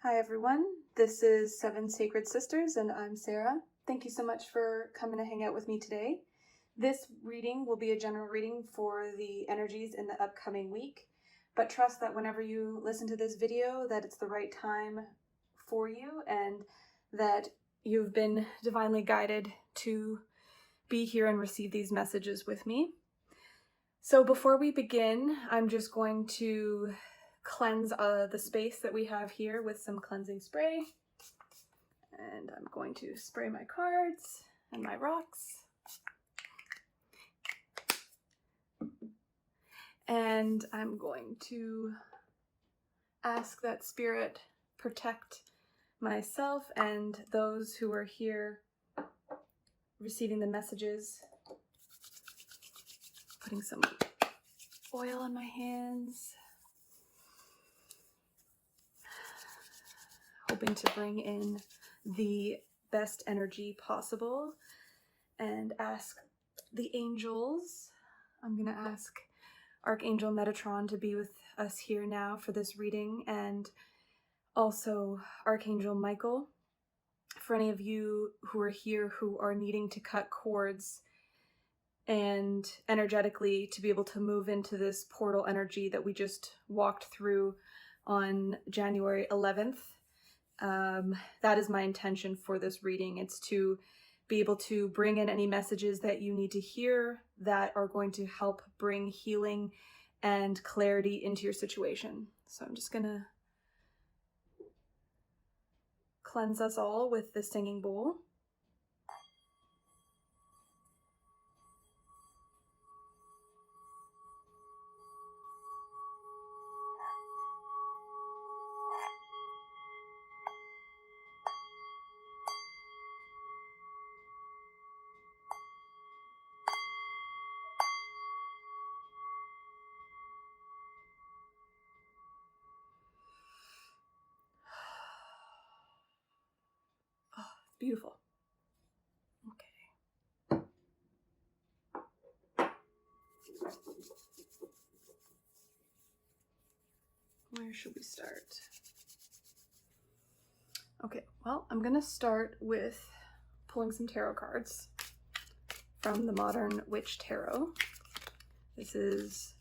Hi everyone, this is Seven Sacred Sisters and I'm Sarah. Thank you so much for coming to hang out with me today. This reading will be a general reading for the energies in the upcoming week, but trust that whenever you listen to this video that it's the right time for you and that you've been divinely guided to be here and receive these messages with me. So before we begin, I'm just going to cleanse the space that we have here with some cleansing spray. And I'm going to spray my cards and my rocks. And I'm going to ask that Spirit protect myself and those who are here receiving the messages. Putting some oil on my hands. Hoping to bring in the best energy possible and ask the angels. I'm going to ask Archangel Metatron to be with us here now for this reading, and also Archangel Michael. For any of you who are here who are needing to cut cords and energetically to be able to move into this portal energy that we just walked through on January 11th, that is my intention for this reading. It's to be able to bring in any messages that you need to hear that are going to help bring healing and clarity into your situation. So I'm just gonna cleanse us all with the singing bowl. Beautiful. Okay. Where should we start? Okay, well, I'm gonna start with pulling some tarot cards from the Modern Witch Tarot. This is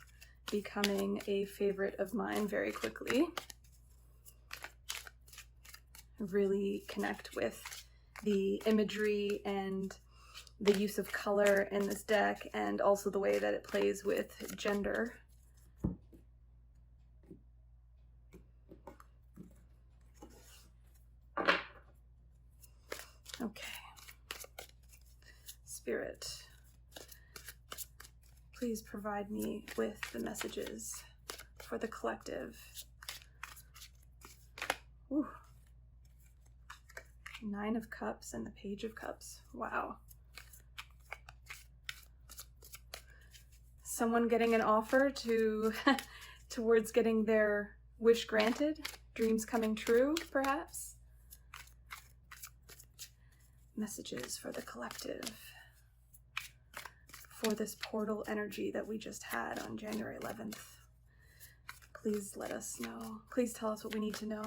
becoming a favorite of mine very quickly. I really connect with the imagery and the use of color in this deck, and also the way that it plays with gender. Okay. Spirit, please provide me with the messages for the collective. Ooh. 9 of Cups and the Page of Cups. Wow. Someone getting an offer to towards getting their wish granted, dreams coming true, perhaps. Messages for the collective for this portal energy that we just had on January 11th. Please let us know. Please tell us what we need to know.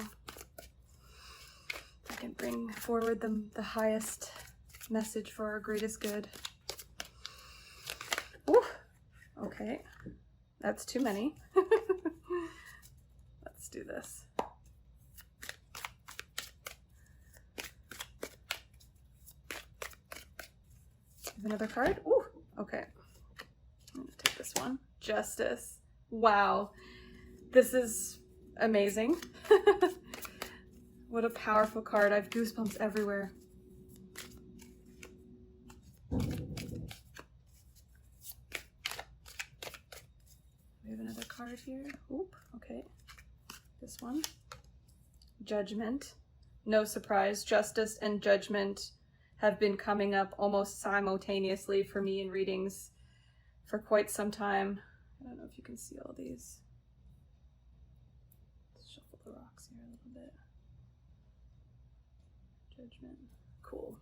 I can bring forward the highest message for our greatest good. Ooh, okay, that's too many. Let's do this. Have another card? Ooh, okay. I'm gonna take this one. Justice. Wow, this is amazing. What a powerful card. I have goosebumps everywhere. We have another card here. Oop, okay. This one. Judgment. No surprise, justice and judgment have been coming up almost simultaneously for me in readings for quite some time. I don't know if you can see all these. Let's shuffle the rocks here a little bit. Judgment. Cool.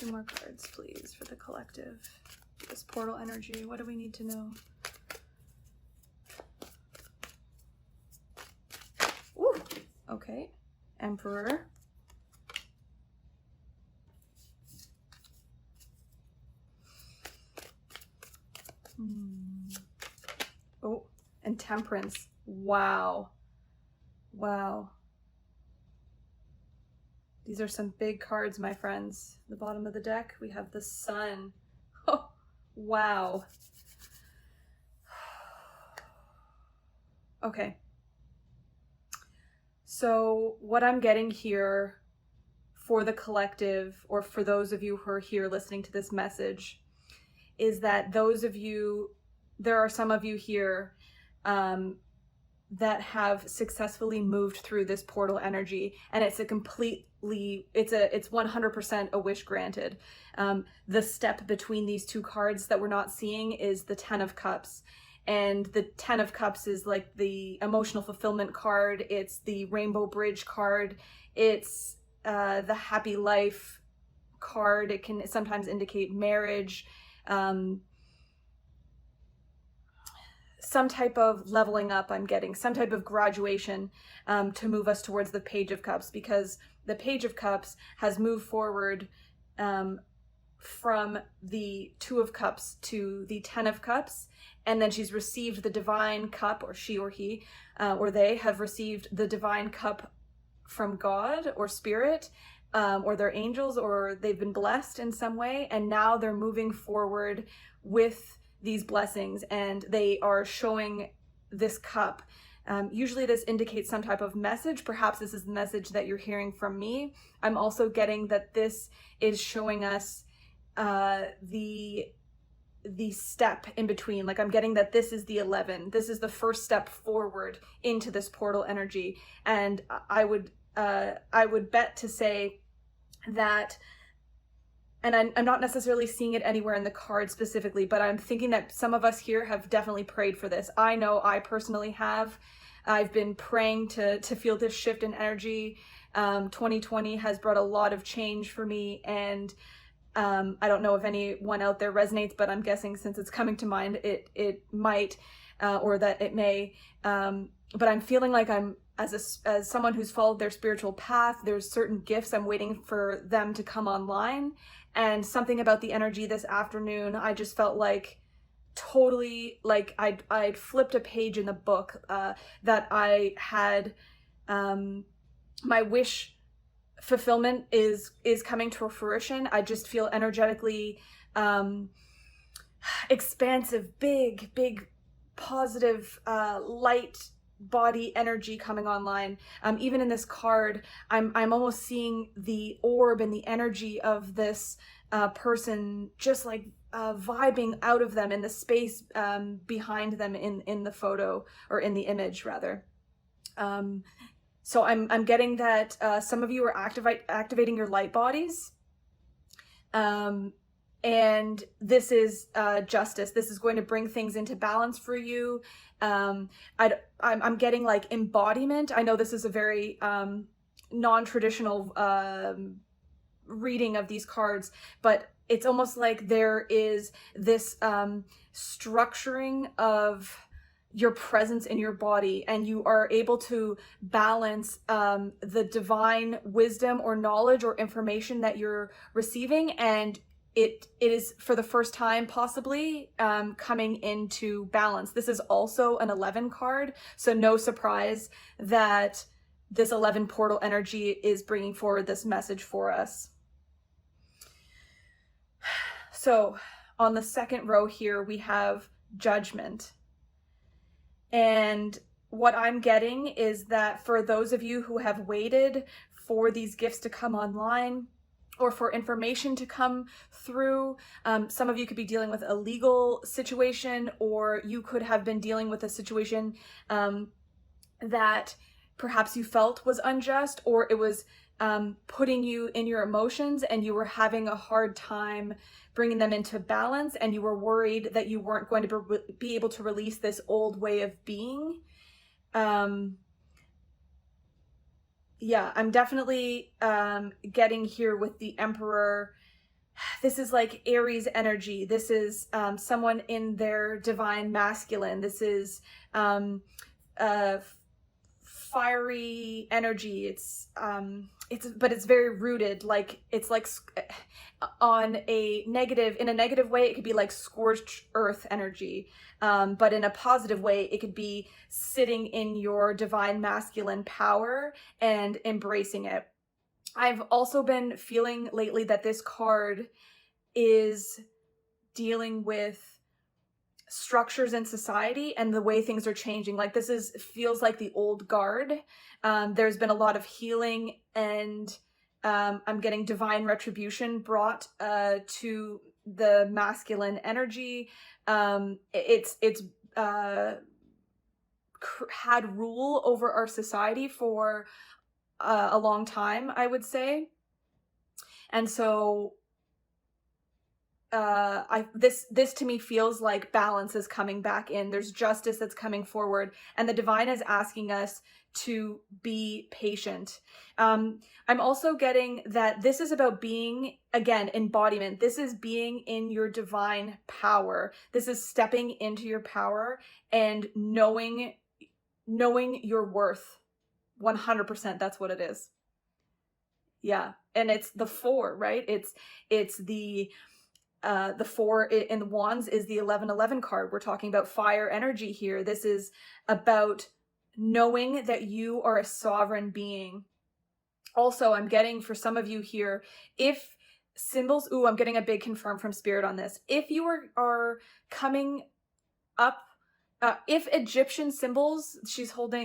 2 more cards, please, for the collective. This portal energy, what do we need to know? Ooh, okay. Emperor. Oh, and Temperance. Wow. Wow. These are some big cards, my friends. The bottom of the deck, we have the Sun. Oh, wow. Okay. So what I'm getting here for the collective, or for those of you who are here listening to this message, is that those of you, there are some of you here that have successfully moved through this portal energy, and it's a completely, it's 100% a wish granted. The step between these 2 cards that we're not seeing is the 10 of Cups. And the 10 of Cups is like the emotional fulfillment card. It's the Rainbow Bridge card. It's the happy life card. It can sometimes indicate marriage. Some type of leveling up I'm getting, some type of graduation to move us towards the Page of Cups, because the Page of Cups has moved forward from the 2 of Cups to the 10 of Cups, and then she's received the divine cup, or she or he, or they have received the divine cup from God or Spirit, or their angels, or they've been blessed in some way, and now they're moving forward with these blessings, and they are showing this cup. Usually this indicates some type of message. Perhaps this is the message that you're hearing from me. I'm also getting that this is showing us the step in between. Like, I'm getting that this is the 11. This is the first step forward into this portal energy. And I would bet to say that, and I'm not necessarily seeing it anywhere in the card specifically, but I'm thinking that some of us here have definitely prayed for this. I know I personally have. I've been praying to feel this shift in energy. 2020 has brought a lot of change for me, and I don't know if anyone out there resonates, but I'm guessing since it's coming to mind, it might, or that it may. But I'm feeling like I'm, as someone who's followed their spiritual path, there's certain gifts I'm waiting for them to come online. And something about the energy this afternoon, I just felt like totally like I'd flipped a page in the book, that I had, my wish fulfillment is coming to fruition. I just feel energetically expansive, big positive light body energy coming online. Even in this card, I'm almost seeing the orb and the energy of this person just like vibing out of them in the space behind them in the photo, or in the image rather. So I'm getting that some of you are activating your light bodies. And this is justice. This is going to bring things into balance for you. I'm getting like embodiment. I know this is a very non-traditional reading of these cards, but it's almost like there is this structuring of your presence in your body, and you are able to balance the divine wisdom or knowledge or information that you're receiving, and it is for the first time possibly coming into balance. This is also an 11 card, so no surprise that this 11 portal energy is bringing forward this message for us. So on the second row here, we have Judgment. And what I'm getting is that for those of you who have waited for these gifts to come online, or for information to come through, some of you could be dealing with a legal situation, or you could have been dealing with a situation that perhaps you felt was unjust, or it was putting you in your emotions, and you were having a hard time bringing them into balance, and you were worried that you weren't going to be able to release this old way of being. Yeah, I'm definitely getting here with the Emperor this is like Aries energy. This is someone in their divine masculine. This is uh, fiery energy. But it's very rooted. Like it's like on a negative, in a negative way, it could be like scorched earth energy. But in a positive way, it could be sitting in your divine masculine power and embracing it. I've also been feeling lately that this card is dealing with structures in society and the way things are changing. Like feels like the old guard. There's been a lot of healing, and I'm getting divine retribution brought to the masculine energy. It's had rule over our society for a long time, I would say. And so this to me feels like balance is coming back in. There's justice that's coming forward, and the divine is asking us to be patient. I'm also getting that this is about being, again, embodiment. This is being in your divine power. This is stepping into your power and knowing your worth. 100%, that's what it is. Yeah. And it's the 4, right? It's the 4 in the wands is the 1111 card. We're talking about fire energy here. This is about knowing that you are a sovereign being. Also, I'm getting for some of you here, if symbols, I'm getting a big confirm from spirit on this. If you are coming up, if Egyptian symbols,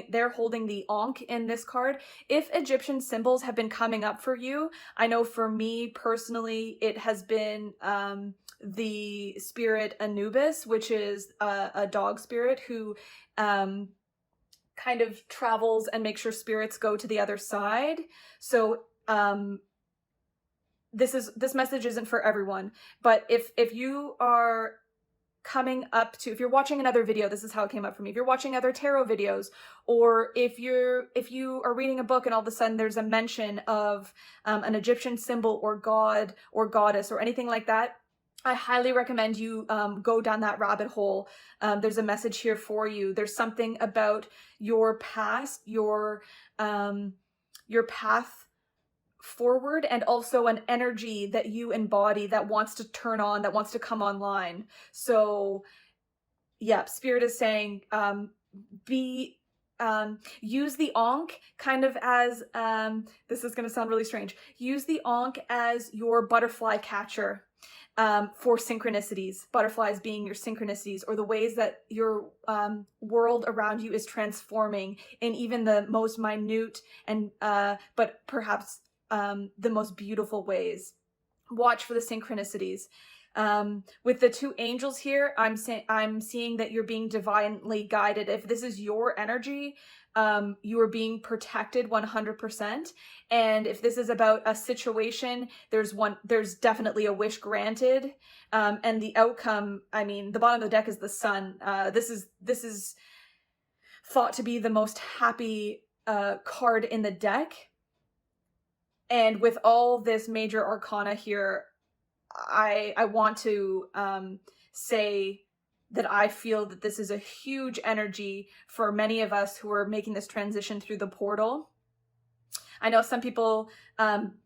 they're holding the Ankh in this card. If Egyptian symbols have been coming up for you, I know for me personally, it has been the spirit Anubis, which is a dog spirit who kind of travels and makes sure spirits go to the other side. So this message isn't for everyone, but if you are coming up to, if you're watching another video, this is how it came up for me. If you're watching other tarot videos, or if you are reading a book and all of a sudden there's a mention of an Egyptian symbol or god or goddess or anything like that, I highly recommend you go down that rabbit hole. There's a message here for you. There's something about your past, your path forward, and also an energy that you embody that wants to turn on, that wants to come online. So yeah, spirit is saying use the Ankh kind of as this is going to sound really strange, use the Ankh as your butterfly catcher for synchronicities, butterflies being your synchronicities, or the ways that your world around you is transforming in even the most minute and but perhaps the most beautiful ways. Watch for the synchronicities. With the 2 angels here, I'm seeing that you're being divinely guided. If this is your energy, you are being protected 100%. And if this is about a situation, there's definitely a wish granted. And the outcome, I mean, the bottom of the deck is the Sun. This is thought to be the most happy card in the deck. And with all this major arcana here, I want to say that I feel that this is a huge energy for many of us who are making this transition through the portal. I know some people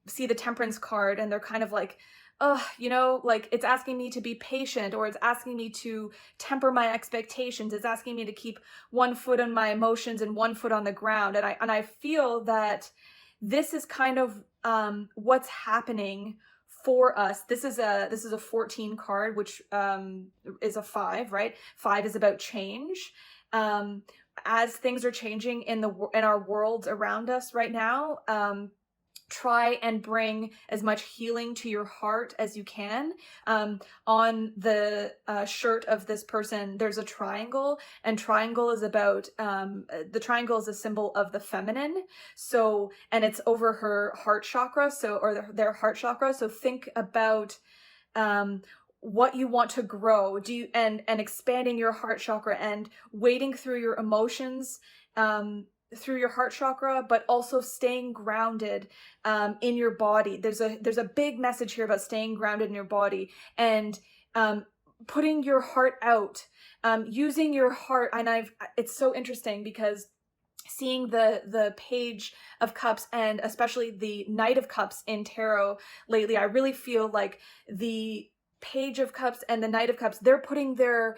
see the Temperance card and they're kind of like, oh, like it's asking me to be patient, or it's asking me to temper my expectations. It's asking me to keep one foot on my emotions and one foot on the ground. And I feel that this is kind of what's happening for us. This is a 14 card, which is a 5, right? 5 is about change. As things are changing in our worlds around us right now, try and bring as much healing to your heart as you can. On the shirt of this person, there's a triangle, and triangle is about, the triangle is a symbol of the feminine. So, and it's over her heart chakra, or their heart chakra. So think about what you want to grow, and expanding your heart chakra and wading through your emotions, through your heart chakra, but also staying grounded in your body. There's a big message here about staying grounded in your body and putting your heart out, using your heart. And it's so interesting because seeing the Page of Cups and especially the Knight of Cups in tarot lately, I really feel like the Page of Cups and the Knight of Cups, they're putting their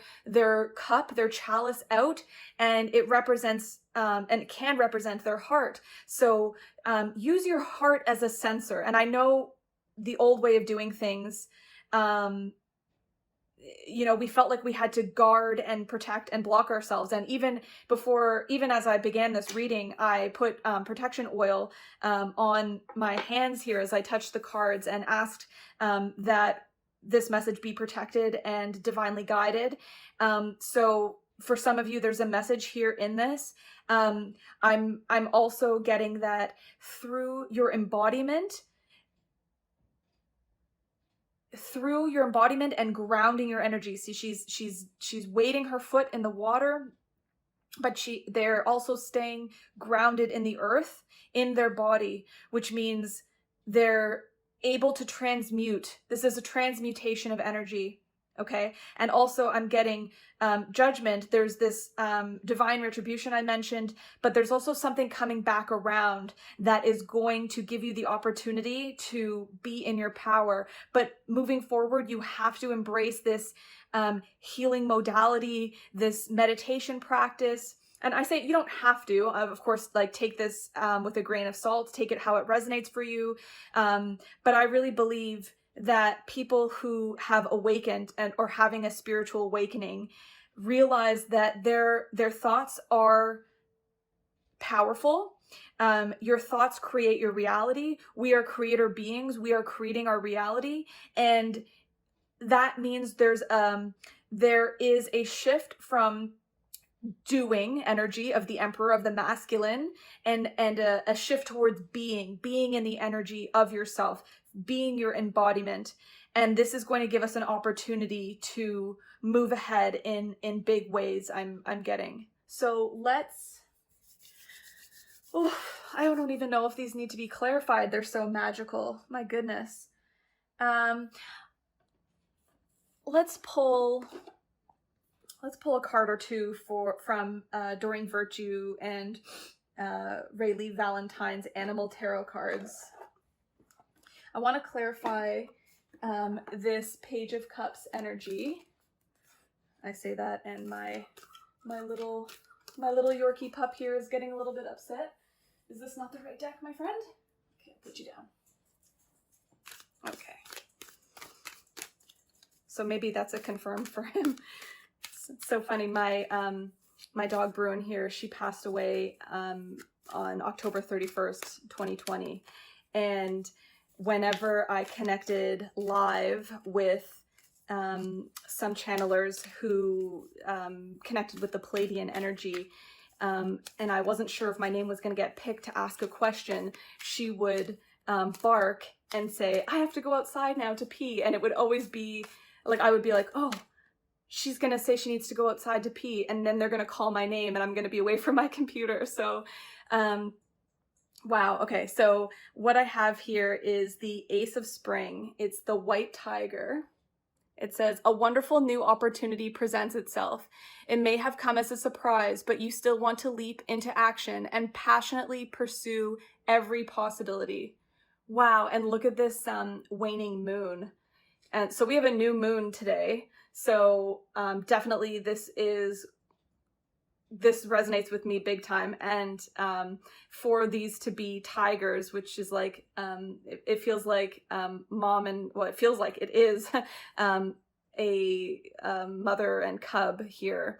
cup, their chalice out, and it represents and it can represent their heart. So use your heart as a sensor. And I know the old way of doing things, you know, we felt like we had to guard and protect and block ourselves. And even as I began this reading, I put protection oil on my hands here as I touched the cards and asked that this message be protected and divinely guided. So for some of you, there's a message here in this. I'm also getting that through your embodiment, and grounding your energy. See, she's wading her foot in the water, but they're also staying grounded in the earth, in their body, which means they're able to transmute. This is a transmutation of energy. Okay. And also I'm getting judgment. There's this divine retribution I mentioned, but there's also something coming back around that is going to give you the opportunity to be in your power. But moving forward, you have to embrace this healing modality, this meditation practice. And I say you don't have to, of course, like take this with a grain of salt, take it how it resonates for you. But I really believe that people who have awakened or having a spiritual awakening realize that their thoughts are powerful. Your thoughts create your reality. We are creator beings. We are creating our reality. And that means there is a shift from doing energy of the emperor, of the masculine, and a shift towards being in the energy of yourself, being your embodiment. And this is going to give us an opportunity to move ahead in big ways. I'm getting. So let's, I don't even know if these need to be clarified. They're so magical. My goodness. Let's pull a card or two from Doreen Virtue and Rayleigh Valentine's Animal Tarot cards. I want to clarify this Page of Cups energy. I say that, and my little Yorkie pup here is getting a little bit upset. Is this not the right deck, my friend? Okay, I'll put you down. Okay. So maybe that's a confirm for him. It's so funny. My dog Bruin here, she passed away on October 31st, 2020. And whenever I connected live with some channelers who connected with the Palladian energy, and I wasn't sure if my name was going to get picked to ask a question, she would bark and say, "I have to go outside now to pee." And it would always be like, I would be like, "Oh, she's going to say she needs to go outside to pee," and then they're going to call my name and I'm going to be away from my computer. So, wow. Okay. So what I have here is the Ace of Spring. It's the white tiger. It says, "A wonderful new opportunity presents itself. It may have come as a surprise, but you still want to leap into action and passionately pursue every possibility." Wow. And look at this waning moon. And so we have a new moon today. So definitely this resonates with me big time. And for these to be tigers, which is like, it feels like mom and, well, it feels like it is a mother and cub here.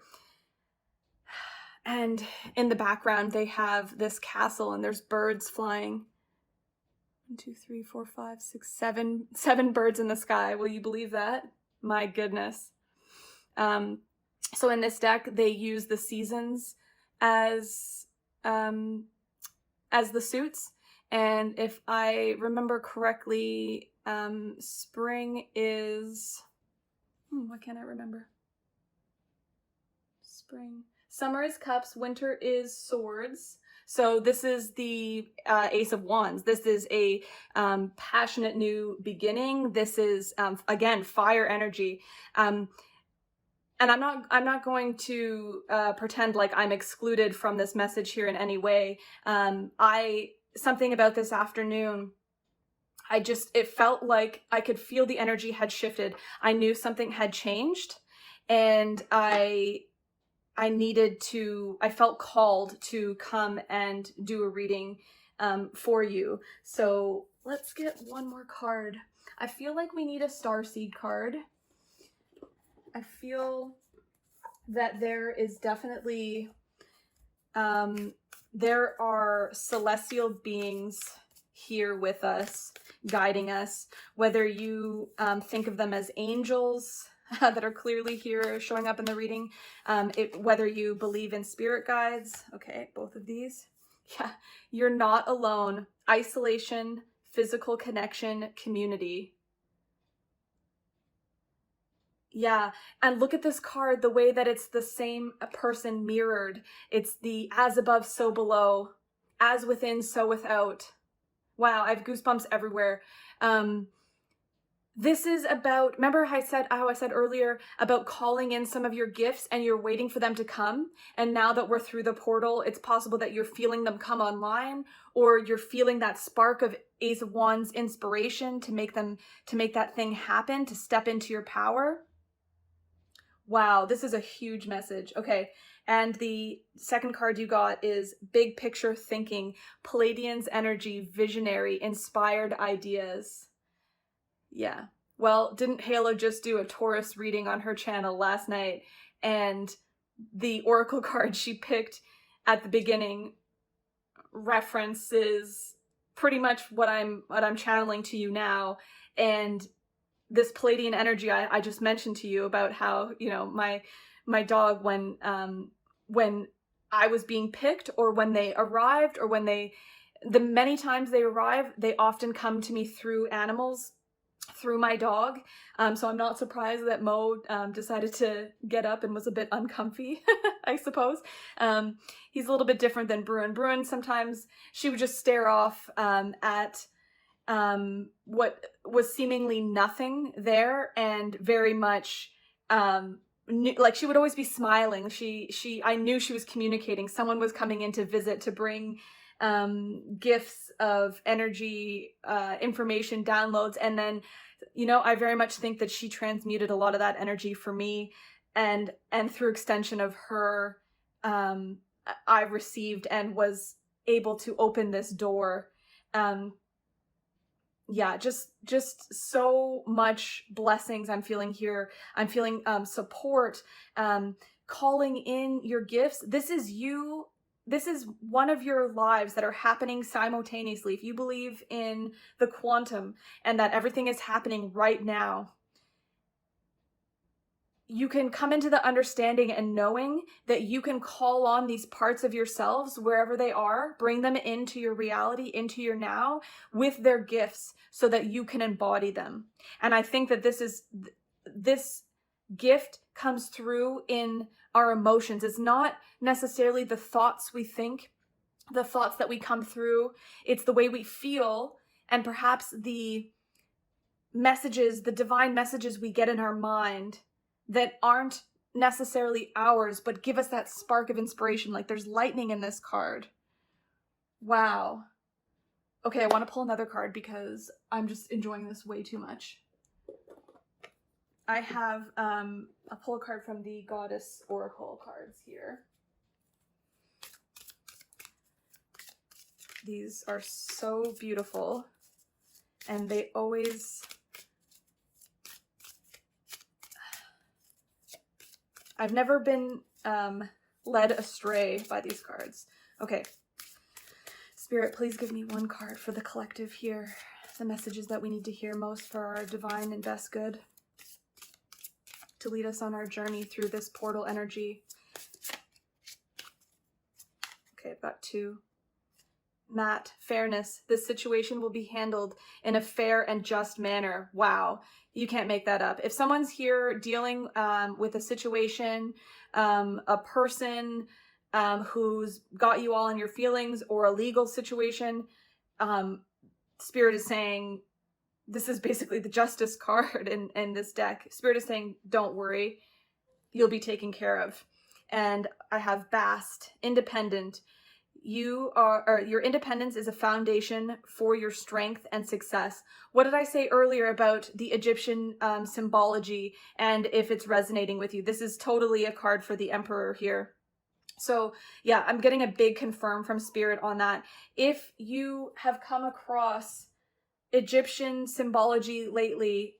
And in the background, they have this castle and there's birds flying. 1, 2, 3, 4, 5, 6, 7. 7 birds in the sky. Will you believe that? My goodness. So in this deck, they use the seasons as the suits. And if I remember correctly, spring is, why can't I remember? Spring. Summer is cups, winter is swords. So this is the Ace of Wands. This is a passionate new beginning. This is, again, fire energy. And I'm not going to pretend like I'm excluded from this message here in any way. Something about this afternoon, it felt like I could feel the energy had shifted. I knew something had changed, and I felt called to come and do a reading for you. So let's get one more card. I feel like we need a Starseed card. I feel that there is definitely, there are celestial beings here with us, guiding us, whether you think of them as angels that are clearly here showing up in the reading, whether you believe in spirit guides. Okay, both of these. Yeah, you're not alone. Isolation, physical connection, community. Yeah, and look at this card, the way that it's the same person mirrored. It's the as above, so below, as within, so without. Wow, I have goosebumps everywhere. This is about, remember how I said earlier about calling in some of your gifts and you're waiting for them to come? And now that we're through the portal, it's possible that you're feeling them come online, or you're feeling that spark of Ace of Wands inspiration to make that thing happen, to step into your power. Wow, this is a huge message. Okay, and the second card you got is big picture thinking, Palladian's energy, visionary, inspired ideas. Yeah. Well, didn't Halo just do a Taurus reading on her channel last night? And the oracle card she picked at the beginning references pretty much what I'm channeling to you now. And this Palladian energy I just mentioned to you about how, you know, my dog, when I was being picked, or when they arrived, or when the many times they arrive, they often come to me through animals, through my dog. So I'm not surprised that Mo decided to get up and was a bit uncomfy, I suppose. He's a little bit different than Bruin. Bruin, sometimes she would just stare off at what was seemingly nothing there, and very much like she would always be smiling. I knew she was communicating. Someone was coming in to visit, to bring gifts of energy, information, downloads, and then, you know, I very much think that she transmuted a lot of that energy for me, and through extension of her, I received and was able to open this door. Yeah, just so much blessings I'm feeling here. I'm feeling support, calling in your gifts. This is you. This is one of your lives that are happening simultaneously. If you believe in the quantum and that everything is happening right now, you can come into the understanding and knowing that you can call on these parts of yourselves wherever they are, bring them into your reality, into your now, with their gifts, so that you can embody them. And I think that this gift comes through in our emotions. It's not necessarily the thoughts we think, the thoughts that we come through. It's the way we feel, and perhaps the messages, the divine messages we get in our mind that aren't necessarily ours, but give us that spark of inspiration. Like there's lightning in this card. Wow. Okay, I want to pull another card because I'm just enjoying this way too much. I have a pull card from the Goddess Oracle cards here. These are so beautiful, and they always... I've never been led astray by these cards. Okay. Spirit, please give me one card for the collective here. The messages that we need to hear most for our divine and best good, to lead us on our journey through this portal energy. Okay, I've got two. Matt, fairness. This situation will be handled in a fair and just manner. Wow. You can't make that up. If someone's here dealing with a situation, a person, who's got you all in your feelings, or a legal situation. Spirit is saying, this is basically the Justice card in this deck. Spirit is saying, don't worry, you'll be taken care of. And I have Bast, independent. Your independence is a foundation for your strength and success. What did I say earlier about the Egyptian symbology, and if it's resonating with you? This is totally a card for the Emperor here. So yeah, I'm getting a big confirm from Spirit on that. If you have come across Egyptian symbology lately,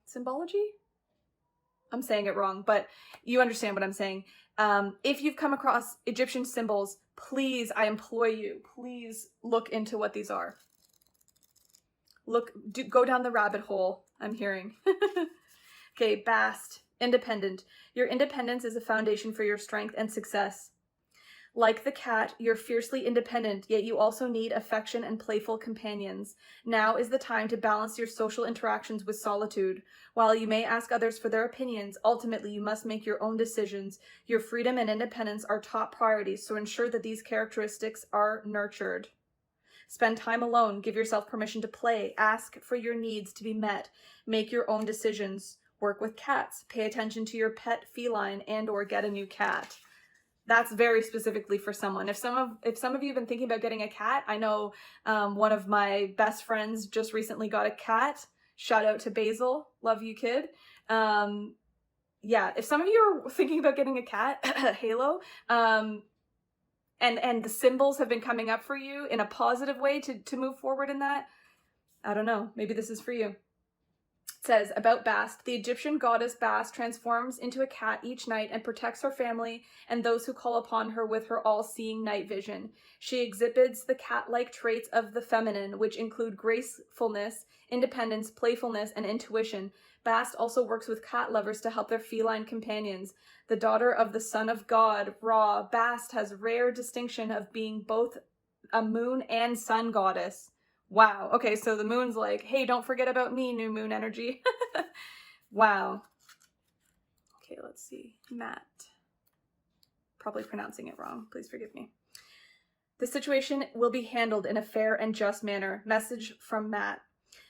symbology? I'm saying it wrong, but you understand what I'm saying. If you've come across Egyptian symbols, please, I implore you, please look into what these are. Go down the rabbit hole, I'm hearing. Okay, Bast, independent. Your independence is a foundation for your strength and success. Like the cat, you're fiercely independent, yet you also need affection and playful companions. Now is the time to balance your social interactions with solitude. While you may ask others for their opinions, ultimately you must make your own decisions. Your freedom and independence are top priorities, so ensure that these characteristics are nurtured. Spend time alone, give yourself permission to play, ask for your needs to be met, make your own decisions, work with cats, pay attention to your pet feline, and or get a new cat. That's very specifically for someone. If some of you have been thinking about getting a cat, I know one of my best friends just recently got a cat. Shout out to Basil. Love you, kid. Yeah, if some of you are thinking about getting a cat, Halo, and the symbols have been coming up for you in a positive way to move forward in that, I don't know, maybe this is for you. It says about Bast, the Egyptian goddess Bast transforms into a cat each night and protects her family and those who call upon her with her all-seeing night vision. She exhibits the cat-like traits of the feminine, which include gracefulness, independence, playfulness, and intuition. Bast also works with cat lovers to help their feline companions. The daughter of the son of God, Ra, Bast has rare distinction of being both a moon and sun goddess. Wow. Okay, so the moon's like, hey, don't forget about me, new moon energy. Wow. Okay, let's see. Matt. Probably pronouncing it wrong. Please forgive me. The situation will be handled in a fair and just manner. Message from Matt.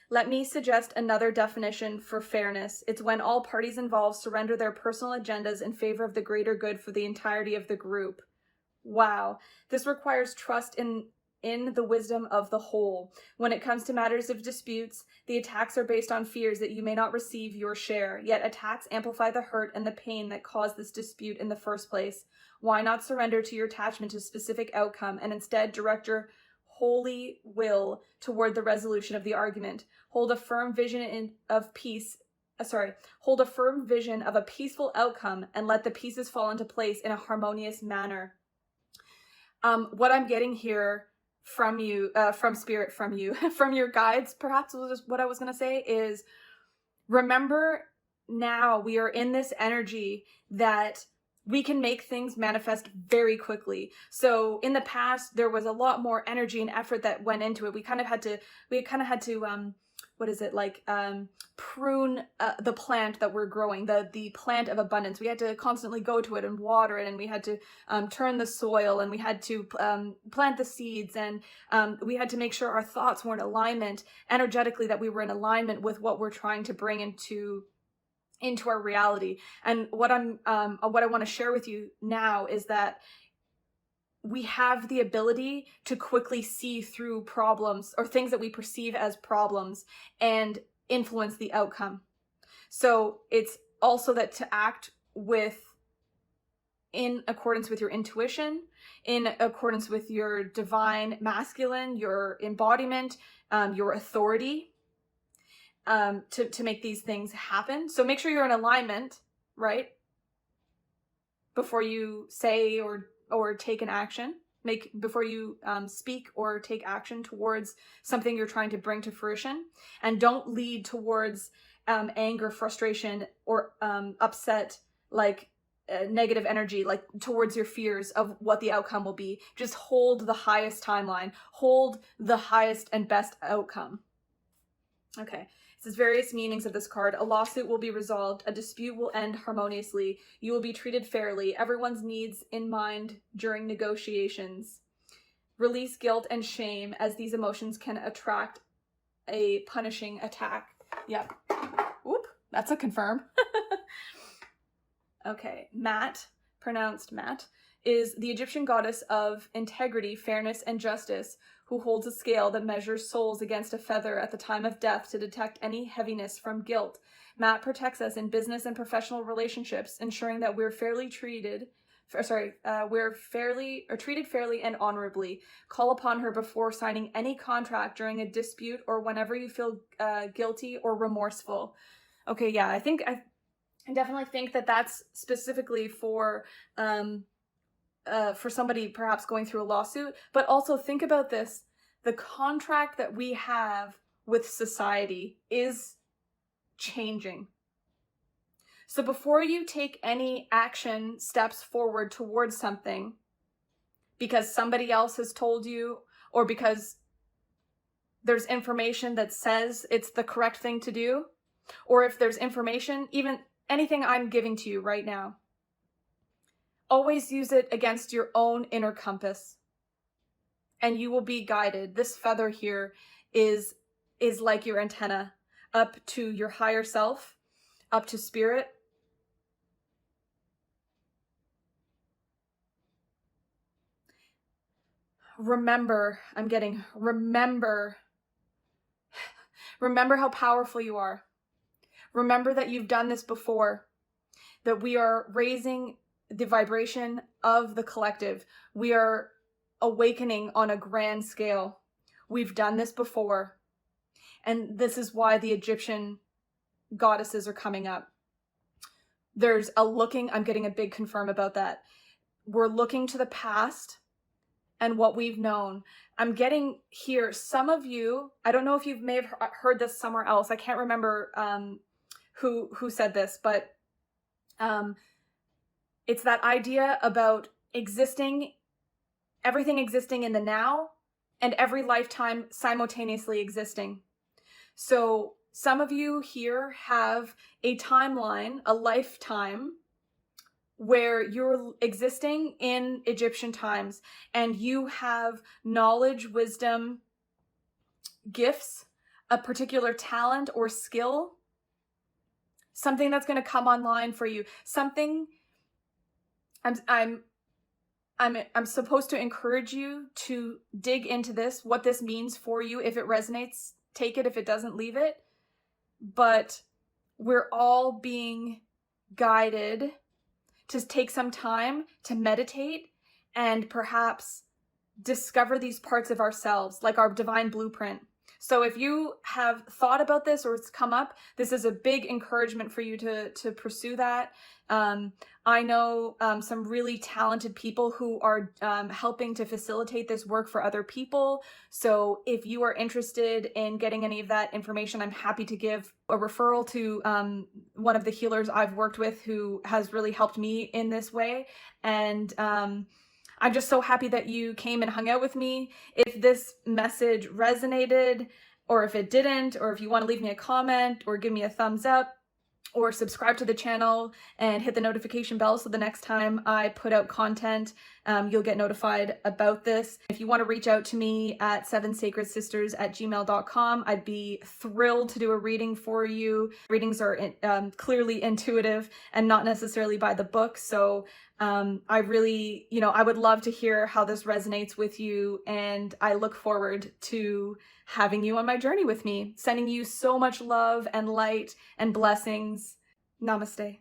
Let me suggest another definition for fairness. It's when all parties involved surrender their personal agendas in favor of the greater good for the entirety of the group. Wow. This requires trust in the wisdom of the whole. When it comes to matters of disputes, the attacks are based on fears that you may not receive your share, yet attacks amplify the hurt and the pain that caused this dispute in the first place. Why not surrender to your attachment to a specific outcome and instead direct your holy will toward the resolution of the argument? Hold a firm vision of a peaceful outcome and let the pieces fall into place in a harmonious manner. What I'm getting here from you, from Spirit, from you, from your guides, perhaps was what I was going to say, is remember now we are in this energy that we can make things manifest very quickly. So in the past, there was a lot more energy and effort that went into it. We kind of had to prune the plant that we're growing, the plant of abundance. We had to constantly go to it and water it, and we had to turn the soil, and we had to plant the seeds, and we had to make sure our thoughts were in alignment energetically, that we were in alignment with what we're trying to bring into our reality. And what I want to share with you now is that we have the ability to quickly see through problems or things that we perceive as problems and influence the outcome. So it's also that to act in accordance with your intuition, in accordance with your divine masculine, your embodiment, your authority, to make these things happen. So make sure you're in alignment, right? Before you say or take an action, before you speak or take action towards something you're trying to bring to fruition, and don't lead towards anger, frustration, or upset, negative energy, towards your fears of what the outcome will be. Just hold the highest timeline, hold the highest and best outcome. Okay. It says various meanings of this card. A lawsuit will be resolved. A dispute will end harmoniously. You will be treated fairly. Everyone's needs in mind during negotiations. Release guilt and shame, as these emotions can attract a punishing attack. Yep. Whoop. That's a confirm. Okay. Mat, pronounced Mat, is the Egyptian goddess of integrity, fairness, and justice, who holds a scale that measures souls against a feather at the time of death to detect any heaviness from guilt. Mat protects us in business and professional relationships, ensuring that we're treated fairly and honorably. Call upon her before signing any contract during a dispute or whenever you feel guilty or remorseful. Okay, yeah, I definitely think that that's specifically for somebody perhaps going through a lawsuit, but also think about this. The contract that we have with society is changing. So before you take any action steps forward towards something, because somebody else has told you, or because there's information that says it's the correct thing to do, or if there's information, even anything I'm giving to you right now, always use it against your own inner compass, and you will be guided. This feather here is like your antenna up to your higher self, up to spirit. Remember how powerful you are. Remember that you've done this before, that we are raising the vibration of the collective. We are awakening on a grand scale. We've done this before. And this is why the Egyptian goddesses are coming up. There's a looking, I'm getting a big confirm about that. We're looking to the past and what we've known. I'm getting here, some of you, I don't know if you may have heard this somewhere else. I can't remember who said this, but it's that idea about everything existing in the now and every lifetime simultaneously existing. So some of you here have a timeline, a lifetime, where you're existing in Egyptian times and you have knowledge, wisdom, gifts, a particular talent or skill, something that's going to come online for you, something I'm supposed to encourage you to dig into this, what this means for you. If it resonates, take it. If it doesn't, leave it. But we're all being guided to take some time to meditate and perhaps discover these parts of ourselves, like our divine blueprint. So if you have thought about this or it's come up, this is a big encouragement for you to pursue that. I know some really talented people who are helping to facilitate this work for other people. So if you are interested in getting any of that information, I'm happy to give a referral to one of the healers I've worked with who has really helped me in this way. And I'm just so happy that you came and hung out with me. If this message resonated, or if it didn't, or if you want to leave me a comment or give me a thumbs up, or subscribe to the channel and hit the notification bell so the next time I put out content, you'll get notified about this. If you want to reach out to me at sevensacredsisters@gmail.com, I'd be thrilled to do a reading for you. Readings are clearly intuitive and not necessarily by the book. So I really, I would love to hear how this resonates with you, and I look forward to having you on my journey with me. Sending you so much love and light and blessings. Namaste.